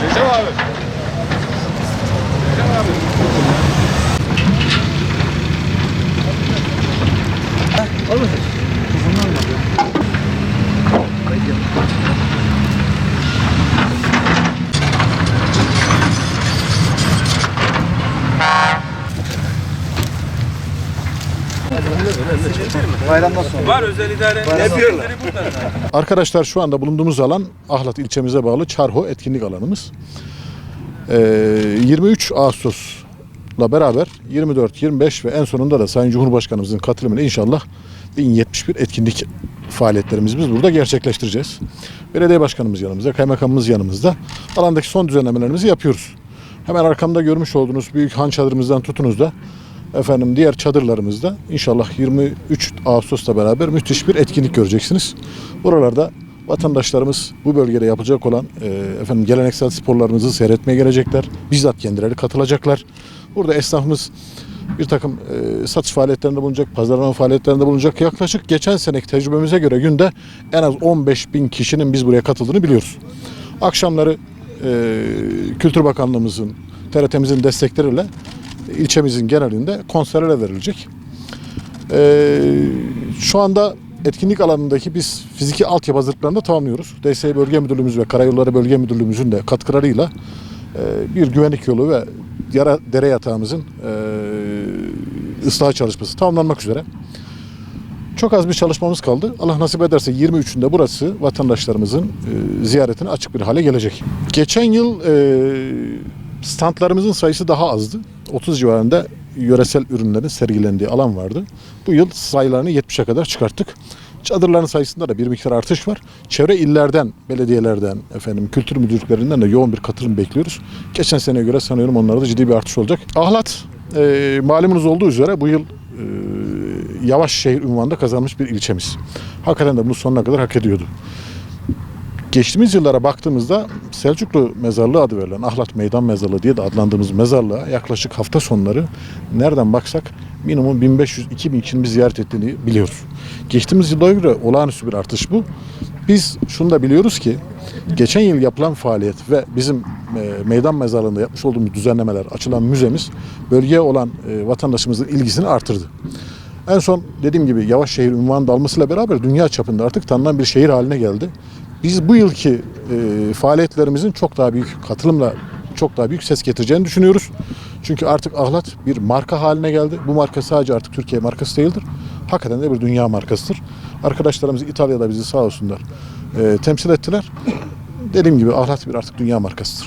Recep abi. Recep abi. Olur mu? Kızımdan mı? Bayramdan sonra. Var özel idare. Ne diyorlar? Arkadaşlar şu anda bulunduğumuz alan Ahlat ilçemize bağlı Çarho etkinlik alanımız. 23 Ağustos'la beraber 24, 25 ve en sonunda da Sayın Cumhurbaşkanımızın katılımıyla inşallah 1071 etkinlik faaliyetlerimizi biz burada gerçekleştireceğiz. Belediye başkanımız yanımızda, kaymakamımız yanımızda. Alandaki son düzenlemelerimizi yapıyoruz. Hemen arkamda görmüş olduğunuz büyük han çadırımızdan tutunuz da diğer çadırlarımızda inşallah 23 Ağustos'la beraber müthiş bir etkinlik göreceksiniz. Buralarda vatandaşlarımız bu bölgede yapılacak olan geleneksel sporlarımızı seyretmeye gelecekler. Bizzat kendileri katılacaklar. Burada esnafımız bir takım satış faaliyetlerinde bulunacak, pazarlama faaliyetlerinde bulunacak. Yaklaşık geçen seneki tecrübemize göre günde en az 15.000 kişinin biz buraya katıldığını biliyoruz. Akşamları Kültür Bakanlığımızın, TRT'mizin destekleriyle ilçemizin genelinde konserler verilecek. Şu anda etkinlik alanındaki biz fiziki altyapı hazırlıklarını da tamamlıyoruz. DSİ Bölge Müdürlüğümüz ve Karayolları Bölge Müdürlüğümüzün de katkılarıyla bir güvenlik yolu ve dere yatağımızın ıslah çalışması tamamlanmak üzere. Çok az bir çalışmamız kaldı. Allah nasip ederse 23'ünde burası vatandaşlarımızın ziyaretine açık bir hale gelecek. Geçen yıl standlarımızın sayısı daha azdı. 30 civarında yöresel ürünlerin sergilendiği alan vardı. Bu yıl sayılarını 70'e kadar çıkarttık. Çadırların sayısında da bir miktar artış var. Çevre illerden, belediyelerden, kültür müdürlüklerinden de yoğun bir katılım bekliyoruz. Geçen seneye göre sanıyorum onlarda da ciddi bir artış olacak. Ahlat, malumunuz olduğu üzere bu yıl yavaş şehir unvanını kazanmış bir ilçemiz. Hakikaten de bunu sonuna kadar hak ediyordu. Geçtiğimiz yıllara baktığımızda Selçuklu Mezarlığı adı verilen Ahlat Meydan Mezarlığı diye de adlandığımız mezarlığa yaklaşık hafta sonları nereden baksak minimum 1500-2000 kişinin bir ziyaret ettiğini biliyoruz. Geçtiğimiz yıllara göre olağanüstü bir artış bu. Biz şunu da biliyoruz ki geçen yıl yapılan faaliyet ve bizim meydan mezarlığında yapmış olduğumuz düzenlemeler, açılan müzemiz bölgeye olan vatandaşımızın ilgisini artırdı. En son dediğim gibi yavaş şehir unvanı da almasıyla beraber dünya çapında artık tanınan bir şehir haline geldi. Biz bu yılki faaliyetlerimizin çok daha büyük katılımla çok daha büyük ses getireceğini düşünüyoruz. Çünkü artık Ahlat bir marka haline geldi. Bu marka sadece artık Türkiye markası değildir. Hakikaten de bir dünya markasıdır. Arkadaşlarımız İtalya'da bizi sağ olsunlar temsil ettiler. Dediğim gibi Ahlat bir artık dünya markasıdır.